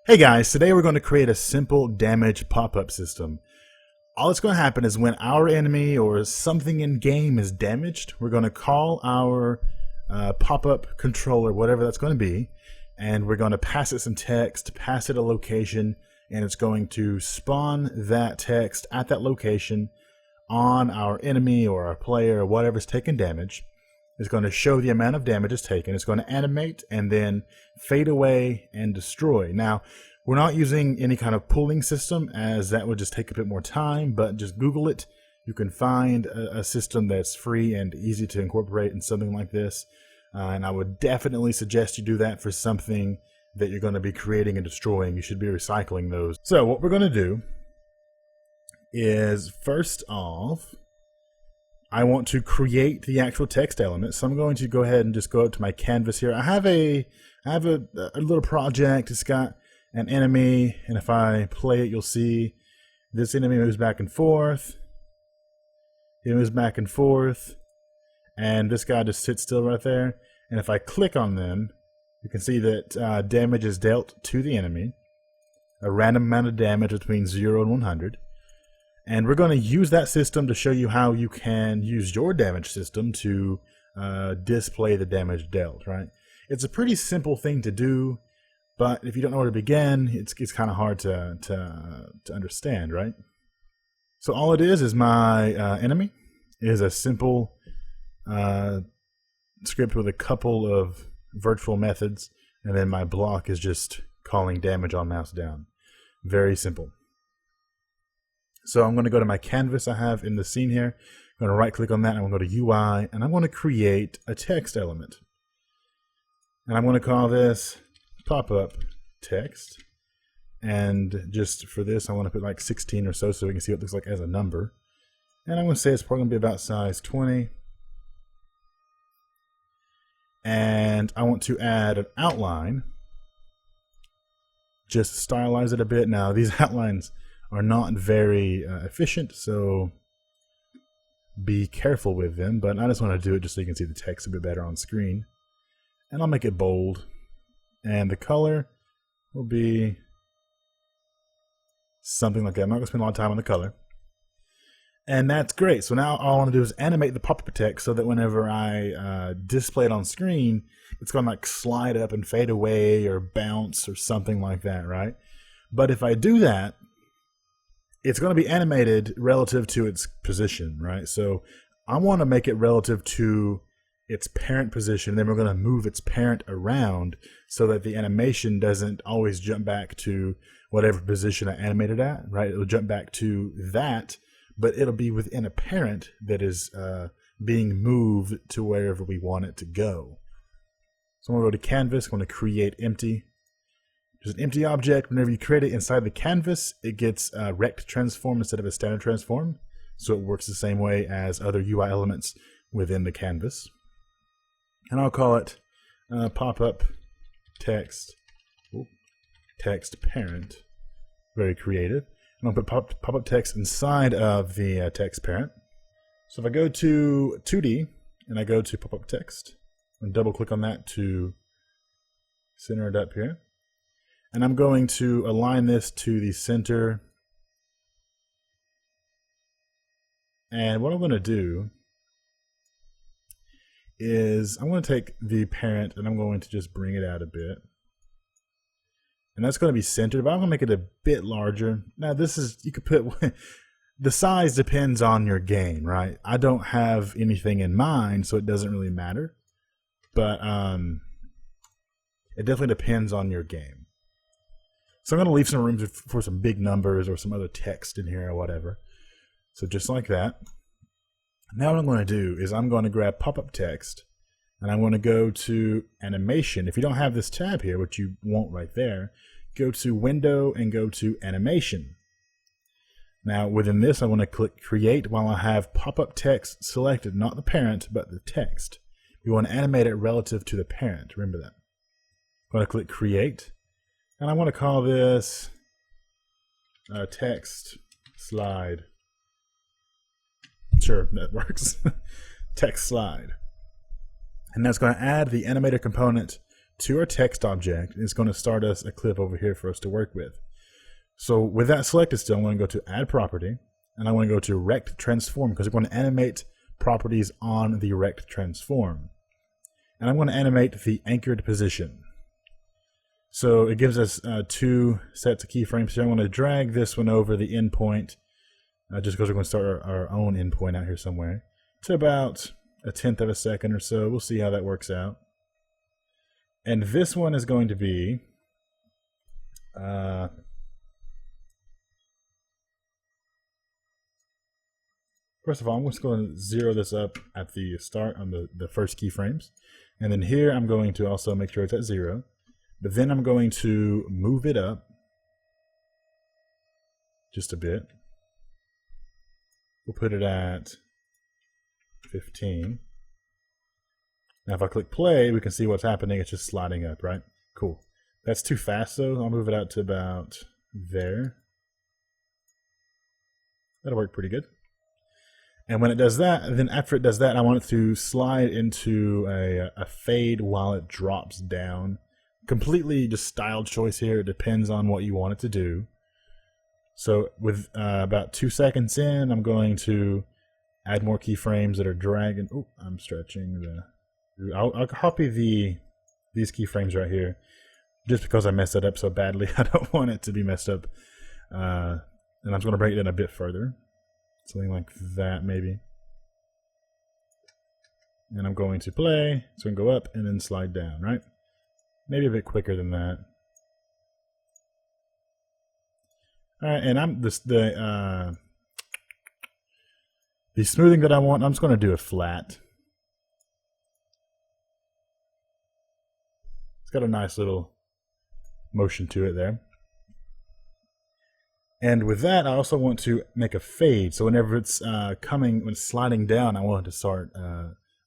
Hey guys, today we're going to create a simple damage pop-up system. All that's going to happen is when our enemy or something in game is damaged, we're going to call our pop-up controller, whatever that's going to be, and we're going to pass it some text, pass it a location, and it's going to spawn that text at that location on our enemy or our player or whatever's taking damage. It's going to show the amount of damage it's taken. It's going to animate and then fade away and destroy. Now, we're not using any kind of pooling system, as that would just take a bit more time, but just Google it. You can find a system that's free and easy to incorporate in something like this. And I would definitely suggest you do that for something that you're going to be creating and destroying. You should be recycling those. So what we're going to do is, first off, I want to create the actual text element. So I'm going to go ahead and just go up to my canvas here. I have a little project. It's got an enemy, and if I play it, you'll see this enemy moves back and forth. He moves back and forth, and this guy just sits still right there. And if I click on them, you can see that damage is dealt to the enemy, a random amount of damage between 0 and 100. And we're going to use that system to show you how you can use your damage system to display the damage dealt, right? It's a pretty simple thing to do, but if you don't know where to begin, it's kind of hard to understand, right? So all it is my enemy is a simple script with a couple of virtual methods, and then my block is just calling damage on mouse down. Very simple. So I'm going to go to my canvas I have in the scene here. I'm going to right click on that, and I'm going to go to UI, and I'm going to create a text element. And I'm going to call this Popup Text. And just for this, I want to put like 16 or so we can see what it looks like as a number. And I'm going to say it's probably going to be about size 20. And I want to add an outline. Just stylize it a bit. Now, these outlines are not very efficient, so be careful with them, but I just want to do it just so you can see the text a bit better on screen. And I'll make it bold, and the color will be something like that. I'm not going to spend a lot of time on the color. And that's great. So now all I want to do is animate the pop-up text so that whenever I display it on screen, it's going to like slide up and fade away or bounce or something like that, right? But if I do that, it's going to be animated relative to its position, right? So I want to make it relative to its parent position. Then we're going to move its parent around so that the animation doesn't always jump back to whatever position I animated at, right? It'll jump back to that, but it'll be within a parent that is being moved to wherever we want it to go. So I'm going to go to Canvas. I'm going to create empty. There's an empty object. Whenever you create it inside the canvas, it gets a rect transform instead of a standard transform. So it works the same way as other UI elements within the canvas. And I'll call it Popup Text, text parent. Very creative. And I'll put Popup Text inside of the text parent. So if I go to 2D and I go to Popup Text, and double click on that to center it up here. And I'm going to align this to the center. And what I'm going to do is I'm going to take the parent and I'm going to just bring it out a bit. And that's going to be centered, but I'm going to make it a bit larger. Now this is, you could put, the size depends on your game, right? I don't have anything in mind, so it doesn't really matter. But it definitely depends on your game. So I'm going to leave some room for some big numbers or some other text in here or whatever. So just like that. Now what I'm going to do is I'm going to grab Popup Text and I'm going to go to Animation. If you don't have this tab here, which you won't right there, go to Window and go to Animation. Now within this, I want to click Create while I have Popup Text selected, not the parent, but the text. We want to animate it relative to the parent. Remember that. I'm going to click Create. And I want to call this text slide. Sure, that works. Text slide. And that's going to add the animator component to our text object. It's going to start us a clip over here for us to work with. So with that selected still, I'm going to go to Add Property, and I want to go to Rect Transform because we're going to animate properties on the Rect Transform. And I'm going to animate the anchored position. So it gives us 2 sets of keyframes here. I'm going to drag this one over the endpoint, just because we're going to start our own endpoint out here somewhere, to about 1/10 of a second or so. We'll see how that works out. And this one is going to be first of all, I'm just going to zero this up at the start on the first keyframes. And then here I'm going to also make sure it's at 0. But then I'm going to move it up just a bit. We'll put it at 15. Now if I click play, we can see what's happening. It's just sliding up, right? Cool. That's too fast though. I'll move it out to about there. That'll work pretty good. And when it does that, then after it does that, I want it to slide into a fade while it drops down. Completely just style choice here. It depends on what you want it to do. So with about 2 seconds in, I'm going to add more keyframes that are dragging. Oh, I'm stretching the. I'll copy these keyframes right here, just because I messed it up so badly. I don't want it to be messed up. And I'm just going to break it in a bit further. Something like that, maybe. And I'm going to play, so we can go up and then slide down, right? Maybe a bit quicker than that. All right, and the smoothing that I want, I'm just going to do a flat. It's got a nice little motion to it there. And with that, I also want to make a fade. So whenever it's when it's sliding down, I want it to start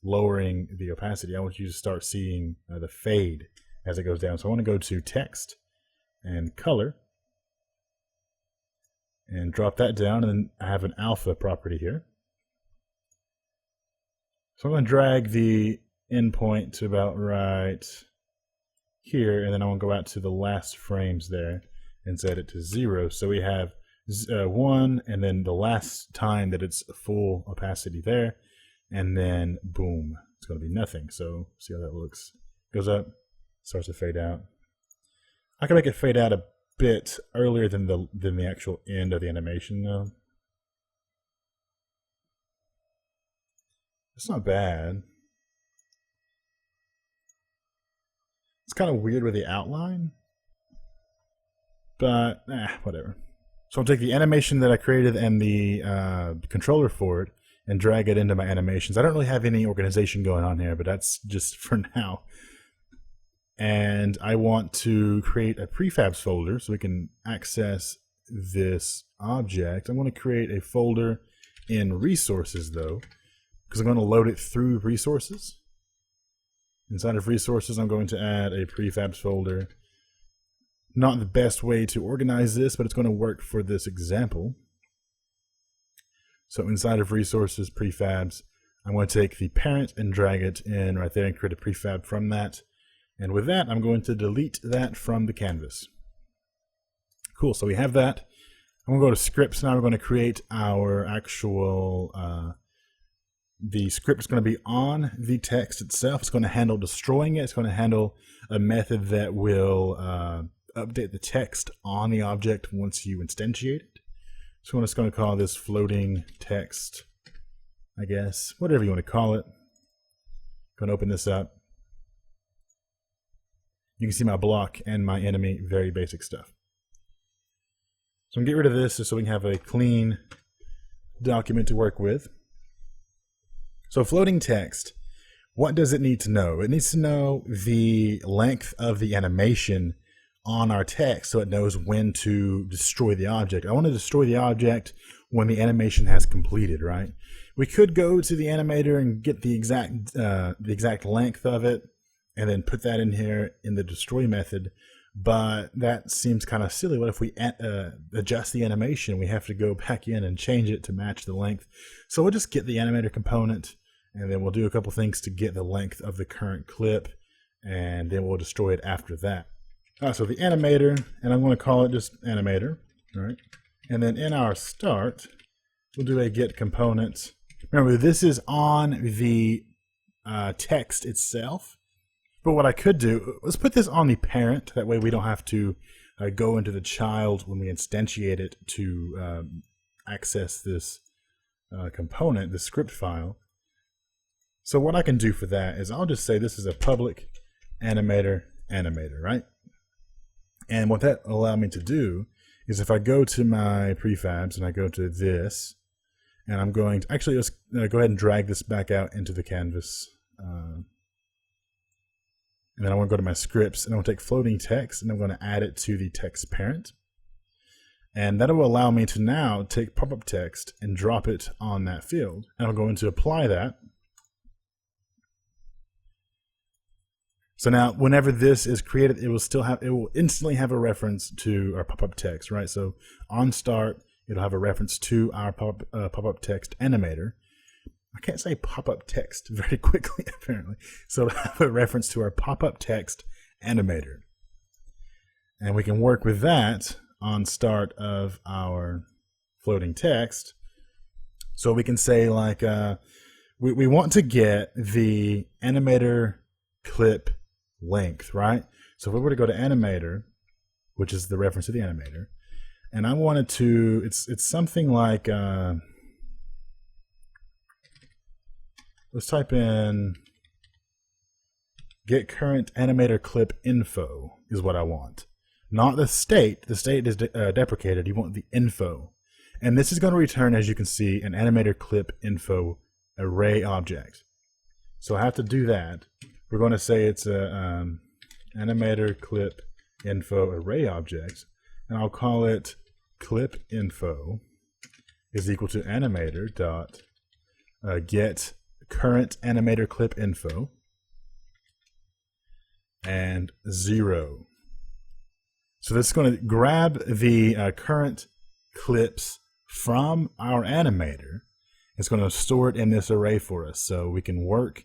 lowering the opacity. I want you to start seeing the fade as it goes down. So I want to go to Text and Color and drop that down. And then I have an alpha property here. So I'm going to drag the endpoint to about right here. And then I want to go out to the last frames there and set it to 0. So we have 1, and then the last time that it's full opacity there, and then boom, it's going to be nothing. So see how that looks. Goes up, starts to fade out. I can make it fade out a bit earlier than the actual end of the animation though. It's not bad. It's kind of weird with the outline, but whatever. So I'll take the animation that I created and the controller for it and drag it into my animations. I don't really have any organization going on here, but that's just for now. And I want to create a prefabs folder so we can access this object. I'm going to create a folder in resources though, because I'm going to load it through resources. Inside of resources, I'm going to add a prefabs folder. Not the best way to organize this, but it's going to work for this example. So inside of resources, prefabs, I'm going to take the parent and drag it in right there and create a prefab from that. And with that, I'm going to delete that from the canvas. Cool, so we have that. I'm going to go to scripts now. We're going to create our actual, the script is going to be on the text itself. It's going to handle destroying it. It's going to handle a method that will update the text on the object once you instantiate it. So I'm just going to call this floating text, I guess, whatever you want to call it. Going to open this up. You can see my block and my enemy, very basic stuff. So I'm going to get rid of this so we can have a clean document to work with. So floating text, what does it need to know? It needs to know the length of the animation on our text so it knows when to destroy the object. I want to destroy the object when the animation has completed, right? We could go to the animator and get the exact length of it and then put that in here in the destroy method, but that seems kind of silly. What if we adjust the animation? We have to go back in and change it to match the length. So we'll just get the animator component, and then we'll do a couple things to get the length of the current clip, and then we'll destroy it after that. All right, so the animator, and I'm going to call it just animator, all right? And then in our start, we'll do a get component. Remember, this is on the text itself. But what I could do, let's put this on the parent. That way we don't have to go into the child when we instantiate it to access this component, the script file. So what I can do for that is I'll just say this is a public animator, right? And what that will allow me to do is if I go to my prefabs and I go to this, and I'm going to, actually let's go ahead and drag this back out into the canvas. And then I want to go to my scripts and I'm going to take floating text and I'm going to add it to the text parent. And that will allow me to now take Popup Text and drop it on that field. And I'm going to apply that. So now whenever this is created, it will instantly have a reference to our Popup Text, right? So on start, it'll have a reference to our Popup Text animator. I can't say Popup Text very quickly, apparently. So it'll have a reference to our Popup Text animator. And we can work with that on start of our floating text. So we can say like, we want to get the animator clip length, right? So if we were to go to animator, which is the reference to the animator, and I wanted to, it's something like, let's type in get current animator clip info is what I want. Not the state. The state is deprecated. You want the info. And this is going to return, as you can see, an animator clip info array object. So I have to do that. We're going to say it's a animator clip info array object. And I'll call it clip info is equal to animator dot get current animator clip info and 0. So this is going to grab the current clips from our animator. It's going to store it in this array for us so we can work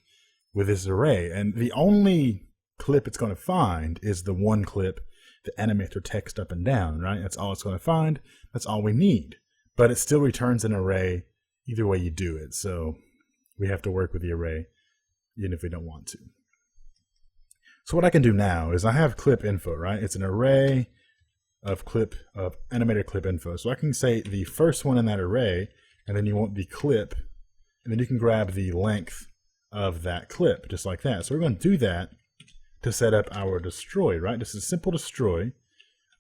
with this array. And the only clip it's going to find is the one clip, the animator text up and down, right? That's all it's going to find. That's all we need. But it still returns an array either way you do it. So we have to work with the array even if we don't want to. So what I can do now is I have clip info, right? It's an array of animator clip info. So I can say the first one in that array, and then you want the clip, and then you can grab the length of that clip, just like that. So we're going to do that to set up our destroy, right? This is simple destroy,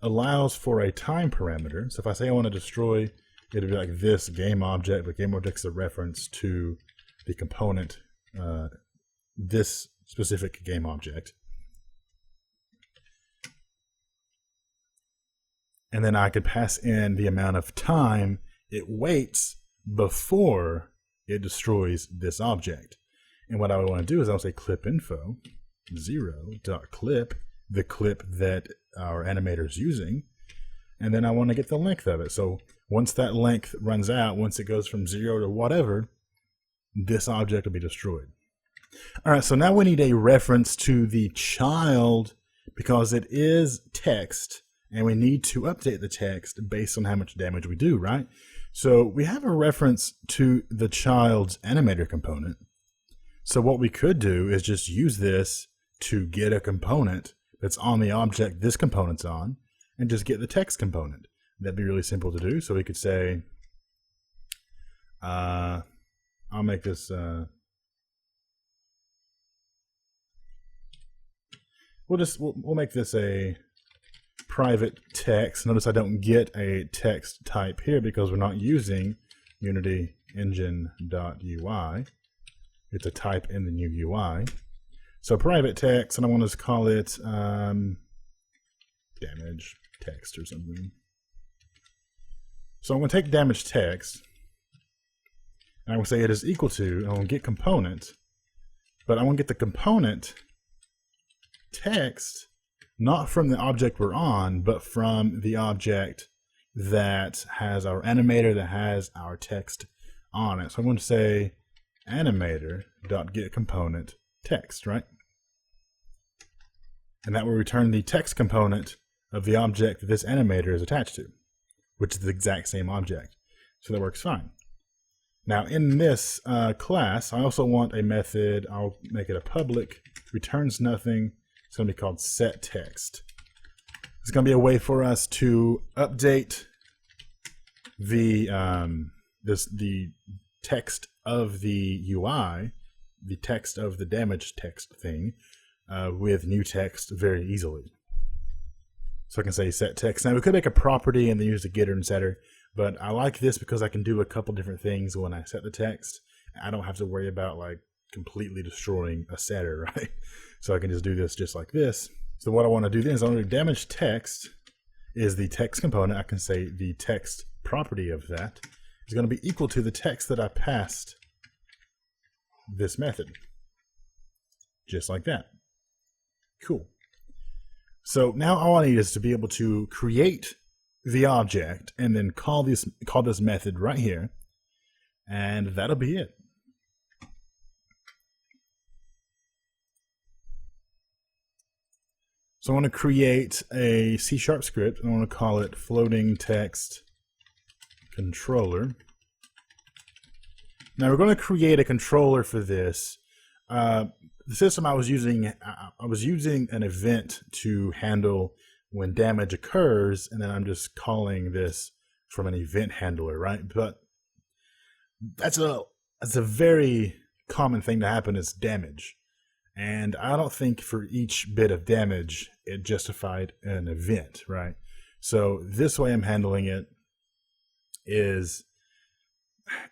allows for a time parameter. So if I say I want to destroy, it'll be like this game object, but game object is a reference to the component, this specific game object. And then I could pass in the amount of time it waits before it destroys this object. And what I would want to do is I'll say clip info 0.clip, the clip that our animator is using, and then I want to get the length of it. So once that length runs out, once it goes from 0 to whatever, this object will be destroyed. All right, so now we need a reference to the child because it is text, and we need to update the text based on how much damage we do, right? So we have a reference to the child's animator component. So what we could do is just use this to get a component that's on the object this component's on, and just get the text component. That'd be really simple to do. So we could say, I'll make this, we'll make this a private text. Notice I don't get a text type here because we're not using Unity engine.ui. It's a type in the new UI. So private text, and I want to call it damage text or something. So I'm going to take damage text, and I'm going to say it is equal to, and I'm going to get component, but I want to get the component text not from the object we're on, but from the object that has our animator, that has our text on it. So I'm going to say animator.getComponent text, right? And that will return the text component of the object that this animator is attached to, which is the exact same object. So that works fine. Now in this class, I also want a method. I'll make it a public, returns nothing. It's going to be called setText. It's going to be a way for us to update the the text of the UI, the text of the damage text thing, with new text very easily. So I can say setText. Now we could make a property and then use the getter and setter, but I like this because I can do a couple different things when I set the text. I don't have to worry about like completely destroying a setter, right? So I can just do this just like this. So what I want to do then is I want to do damage text is the text component. I can say the text property of that is going to be equal to the text that I passed this method. Just like that. Cool. So now all I need is to be able to create the object and then call this method right here, and that'll be it. So I want to create a C# script, and I want to call it floating text controller. Now we're going to create a controller for this. The system I was using an event to handle when damage occurs, and then I'm just calling this from an event handler, right? But that's a very common thing to happen is damage. And I don't think for each bit of damage it justified an event, right? So this way I'm handling it is,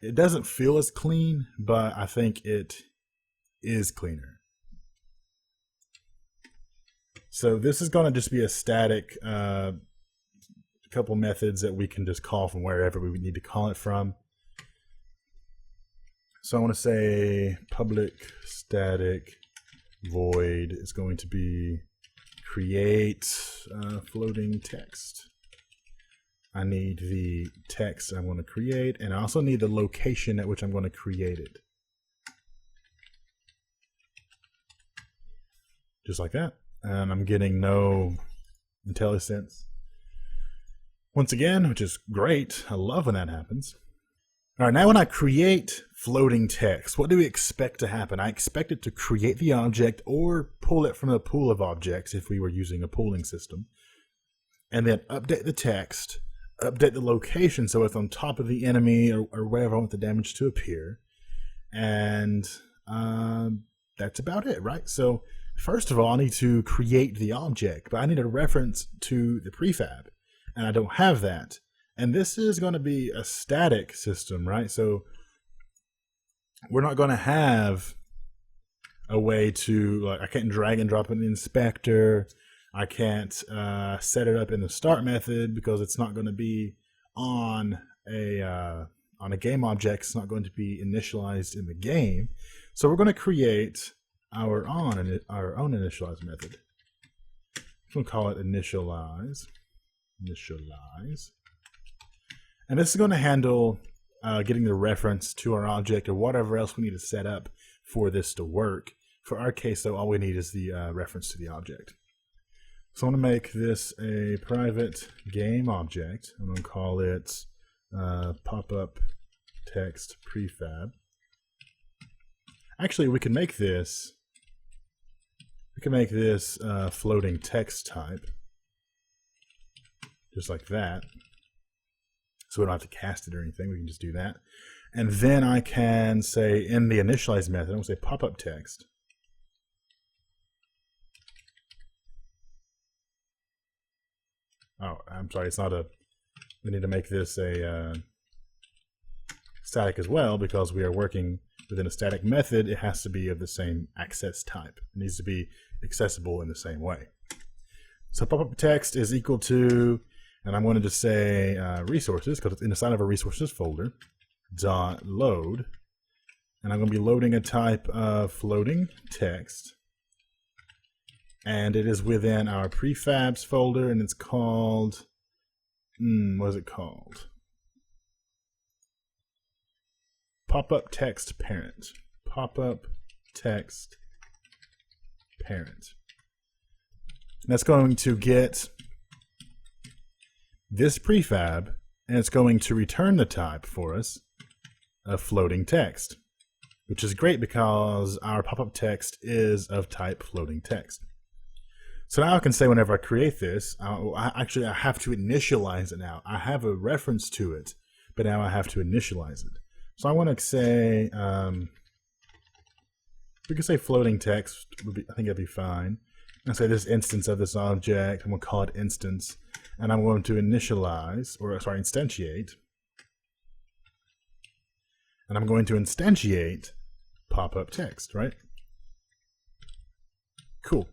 it doesn't feel as clean, but I think it is cleaner. So this is going to just be a static couple methods that we can just call from wherever we need to call it from. So I want to say public static void is going to be create floating text. I need the text I'm going to create, and I also need the location at which I'm going to create it. Just like that. And I'm getting no IntelliSense once again, which is great. I love when that happens. All right, now when I create floating text, what do we expect to happen? I expect it to create the object or pull it from a pool of objects if we were using a pooling system, and then update the text, update the location so it's on top of the enemy or wherever I want the damage to appear. And that's about it, right? So first of all, I need to create the object, but I need a reference to the prefab, and I don't have that. And this is going to be a static system, right? So we're not going to have a way to, like, I can't drag and drop an inspector. I can't set it up in the start method because it's not going to be on a game object. It's not going to be initialized in the game. So we're going to create our own initialize method. We'll call it initialize. And this is going to handle getting the reference to our object or whatever else we need to set up for this to work. For our case, though, all we need is the reference to the object. So I'm going to make this a private game object. I'm going to call it Popup Text Prefab. Actually, we can make this floating text type, just like that. So we don't have to cast it or anything. We can just do that. And then I can say in the initialize method, I'm going to say Popup Text. Oh, I'm sorry. It's not a. We need to make this a static as well because we are working within a static method. It has to be of the same access type. It needs to be accessible in the same way. So Popup Text is equal to, and I'm going to just say resources because it's inside of a resources folder, dot load, and I'm going to be loading a type of floating text, and it is within our prefabs folder, and it's called, what is it called? Popup Text Parent. Popup Text Parent. That's going to get this prefab, and it's going to return the type for us of floating text, which is great because our pop-up text is of type floating text. So now I can say whenever I create this, I have to initialize it now. I have a reference to it, but now I have to initialize it. So I want to say, we could say floating text, I think that'd be fine. And say this instance of this object, I'm going to call it instance, and I'm going to initialize, or sorry, instantiate. And I'm going to instantiate pop-up text, right? Cool.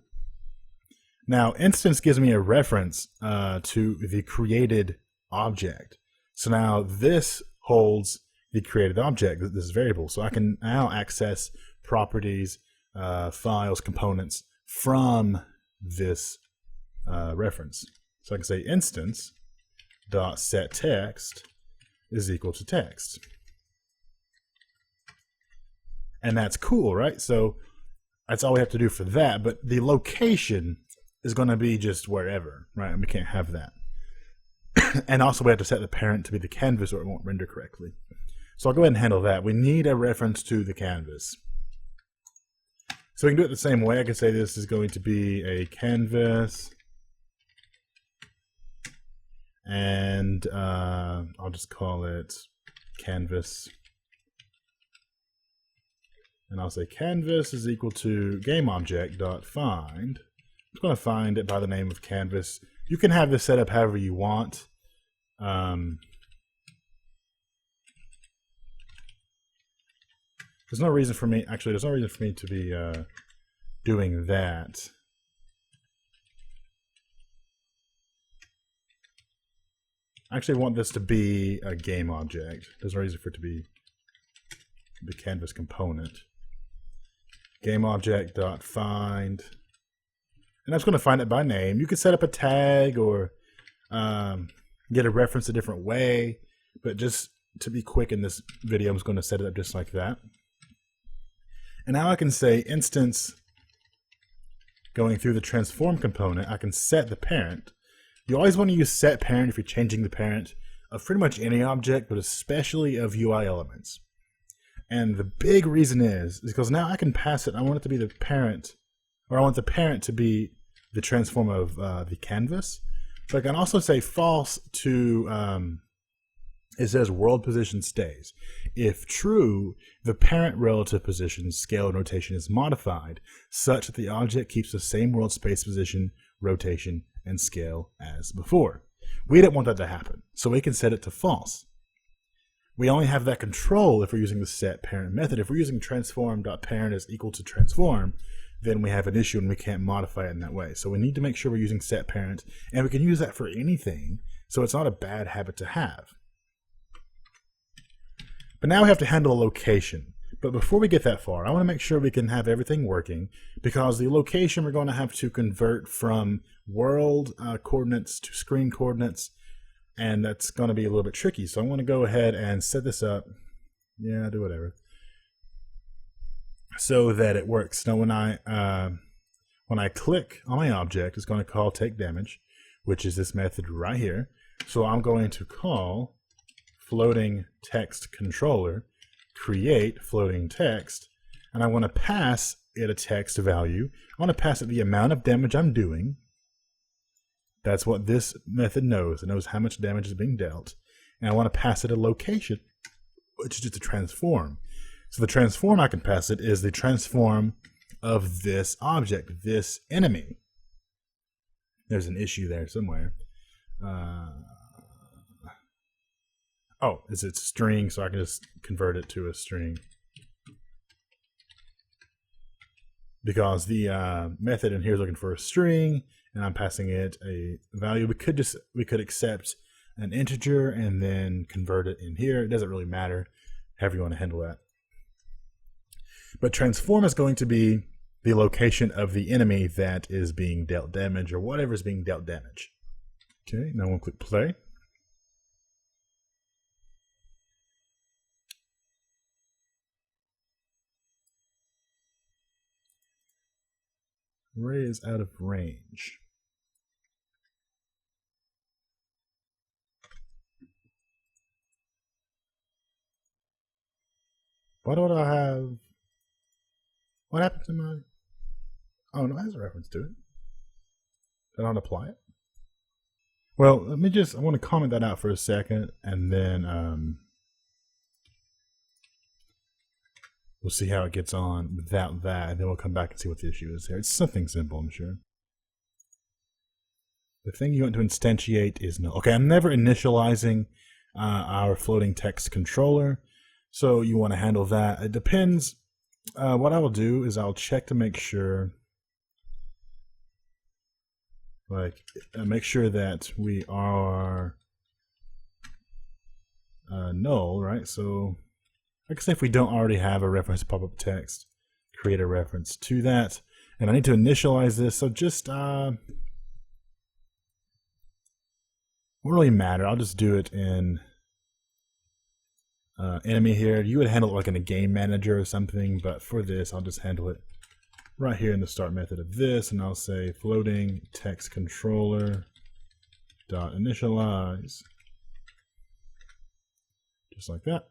Now, instance gives me a reference to the created object. So now this holds the created object, this variable. So I can now access properties, files, components from this reference. So I can say instance dot set text is equal to text. And that's cool, right? So that's all we have to do for that. But the location is going to be just wherever, right? And we can't have that. And also we have to set the parent to be the canvas or it won't render correctly. So I'll go ahead and handle that. We need a reference to the canvas. So we can do it the same way. I can say this is going to be a canvas. And I'll just call it canvas. And I'll say canvas is equal to GameObject.find. I'm going to find it by the name of canvas. You can have this set up however you want. There's no reason for me, actually, there's no reason for me to be doing that. I actually want this to be a game object. There's no reason for it to be the canvas component. GameObject.find. And I'm just going to find it by name. You can set up a tag or get a reference a different way. But just to be quick in this video, I'm just going to set it up just like that. And now I can say instance going through the transform component. I can set the parent. You always want to use set parent if you're changing the parent of pretty much any object, but especially of UI elements. And the big reason is because now I can pass it. I want it to be the parent, or I want the parent to be the transform of the canvas. So I can also say false to, it says world position stays. If true, the parent relative position, scale, and rotation is modified such that the object keeps the same world space position, rotation, and scale as before. We don't want that to happen, so we can set it to false. We only have that control if we're using the set parent method. If we're using transform.parent is equal to transform, then we have an issue and we can't modify it in that way. So we need to make sure we're using set parent, and we can use that for anything, so it's not a bad habit to have. But now we have to handle a location. But before we get that far, I want to make sure we can have everything working, because the location we're going to have to convert from world coordinates to screen coordinates, and that's going to be a little bit tricky. So I want to go ahead and set this up. Yeah, do whatever. So that it works. Now when I click on my object, it's going to call take damage, which is this method right here. So I'm going to call floating text controller, create floating text, and I want to pass it a text value. I want to pass it the amount of damage I'm doing. That's what this method knows. It knows how much damage is being dealt. And I want to pass it a location, which is just a transform. So the transform I can pass it is the transform of this object, this enemy. There's an issue there somewhere. Oh, it's a string, so I can just convert it to a string. Because the method in here is looking for a string, and I'm passing it a value. We could accept an integer and then convert it in here. It doesn't really matter, however you want to handle that. But transform is going to be the location of the enemy that is being dealt damage, or whatever is being dealt damage. Okay, now we'll click play. Ray is out of range. Why don't I have... What happened to my... Oh, no, it has a reference to it. Did I not apply it? Well, let me just... I want to comment that out for a second, and then we'll see how it gets on without that, and then we'll come back and see what the issue is here. It's something simple, I'm sure. The thing you want to instantiate is null. Okay, I'm never initializing our floating text controller, so you want to handle that. It depends. What I will do is I'll check to make sure, make sure that we are null, right? So, like I say, if we don't already have a reference to Popup Text, create a reference to that, and I need to initialize this. So just won't really matter. I'll just do it in enemy here. You would handle it like in a game manager or something, but for this, I'll just handle it right here in the start method of this, and I'll say floating text controller dot initialize, just like that.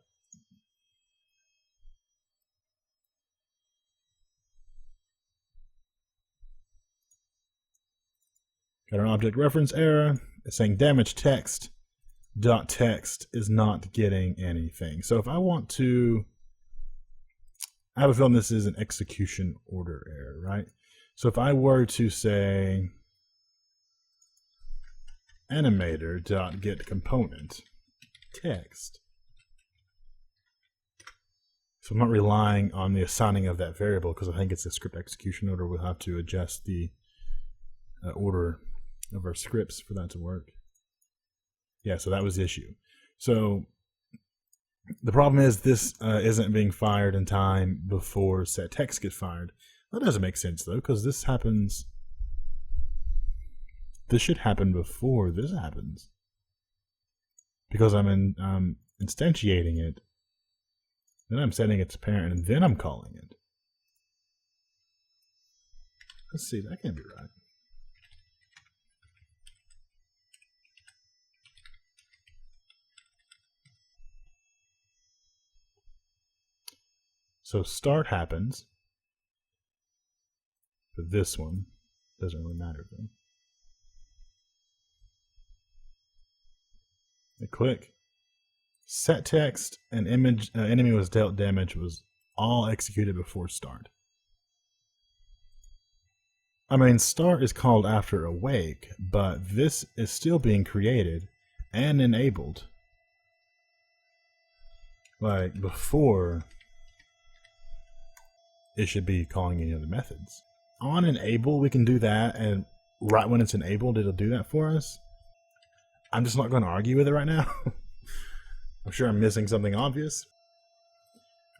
Got an object reference error. It's saying damage text dot text is not getting anything. So if I want to, I have a feeling this is an execution order error, right? So if I were to say animator dot get component text, so I'm not relying on the assigning of that variable because I think it's a script execution order. We'll have to adjust the order of our scripts for that to work. Yeah, so that was the issue. So the problem is this isn't being fired in time before set text gets fired. That doesn't make sense though, because this happens. This should happen before this happens, because I'm instantiating it, then I'm setting its parent, and then I'm calling it. Let's see, that can't be right. So start happens, but this one doesn't really matter though. I click set text and image enemy was dealt damage was all executed before start. I mean, start is called after awake, but this is still being created and enabled like before it should be calling any other methods. On enable, we can do that, and right when it's enabled, it'll do that for us. I'm just not going to argue with it right now. I'm sure I'm missing something obvious.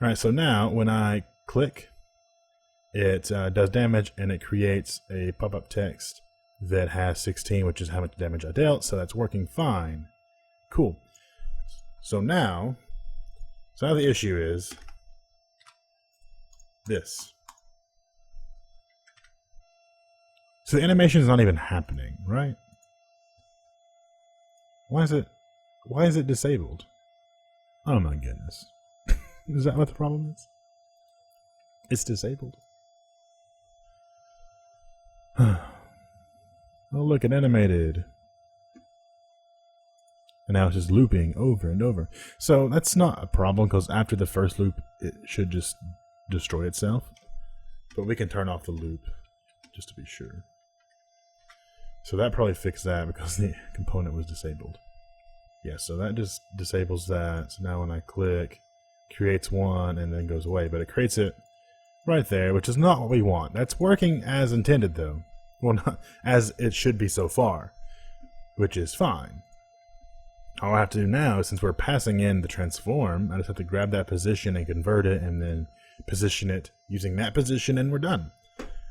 All right, so now when I click, it does damage, and it creates a pop-up text that has 16, which is how much damage I dealt, so that's working fine. Cool. So now the issue is this. So the animation is not even happening, right? Why is it disabled? Oh my goodness. Is that what the problem is? It's disabled. Oh look, it animated. And now it's just looping over and over. So that's not a problem, because after the first loop it should just destroy itself, but we can turn off the loop just to be sure. So that probably fixed that because the component was disabled. Yeah, so that just disables that. So now when I click, creates one and then goes away, but it creates it right there, which is not what we want. That's working as intended though. Well, not as it should be so far, which is fine. All I have to do now, since we're passing in the transform, I just have to grab that position and convert it and then position it using that position, and we're done.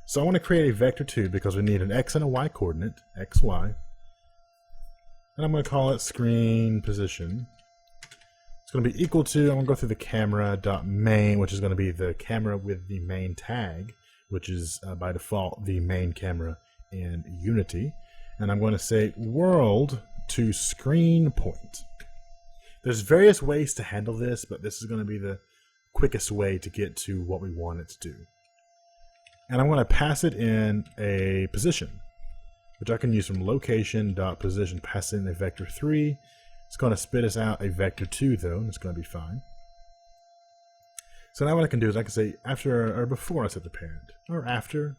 So I want to create a vector 2 because we need an x and a y coordinate, xy. And I'm going to call it screen position. It's going to be equal to, I'm going to go through the camera.main, which is going to be the camera with the main tag, which is by default the main camera in Unity. And I'm going to say world to screen point. There's various ways to handle this, but this is going to be the quickest way to get to what we want it to do. And I'm going to pass it in a position, which I can use from location.position, pass in a vector 3. It's going to spit us out a vector 2 though, and it's going to be fine. So now what I can do is I can say after or before I set the parent, or after.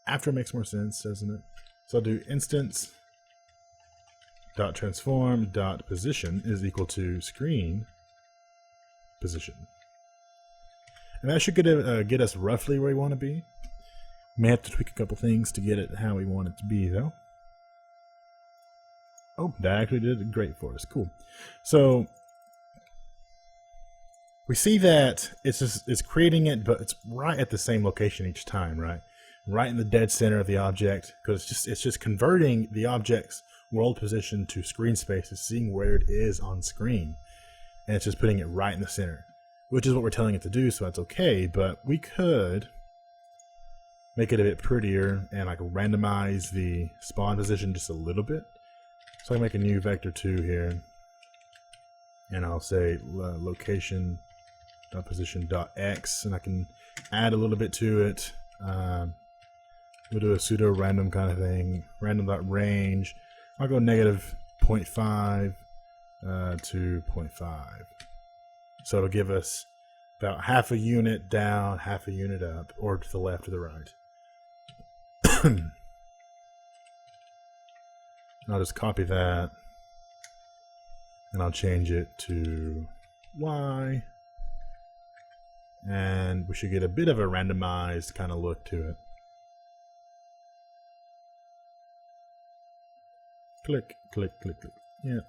After makes more sense, doesn't it? So I'll do instance.transform.position is equal to screen position. And that should get us roughly where we want to be. May have to tweak a couple things to get it how we want it to be though. Oh, that actually did great for us. Cool. So we see that it's creating it, but it's right at the same location each time, right? Right in the dead center of the object, because it's just converting the object's world position to screen space, it's seeing where it is on screen, and it's just putting it right in the center, which is what we're telling it to do, so that's okay. But we could make it a bit prettier and like randomize the spawn position just a little bit. So I can make a new vector 2 here, and I'll say location.position.x, and I can add a little bit to it. We'll do a pseudo random kind of thing. Random.range. I'll go negative 0.5 to 0.5. So it'll give us about half a unit down, half a unit up, or to the left or the right. I'll just copy that, and I'll change it to Y, and we should get a bit of a randomized kind of look to it. Click, click, click, click. Yeah.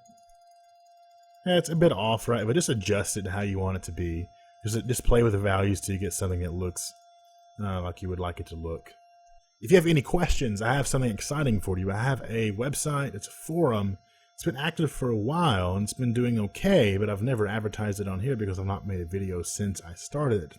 Yeah, it's a bit off, right? But just adjust it to how you want it to be. Just play with the values till you get something that looks like you would like it to look. If you have any questions, I have something exciting for you. I have a website. It's a forum. It's been active for a while, and it's been doing okay, but I've never advertised it on here because I've not made a video since I started it.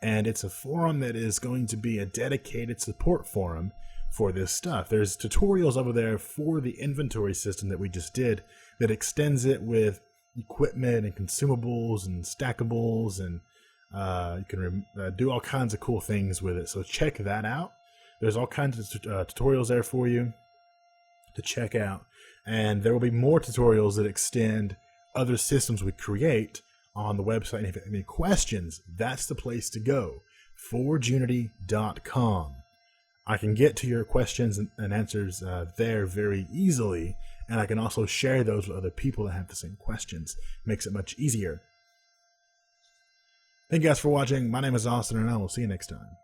And it's a forum that is going to be a dedicated support forum for this stuff. There's tutorials over there for the inventory system that we just did that extends it with equipment and consumables and stackables, and you can do all kinds of cool things with it. So check that out. There's all kinds of tutorials there for you to check out, and there will be more tutorials that extend other systems we create on the website. And if you have any questions, that's the place to go. ForgeUnity.com. I can get to your questions and answers there very easily, and I can also share those with other people that have the same questions. Makes it much easier. Thank you guys for watching. My name is Austin, and I will see you next time.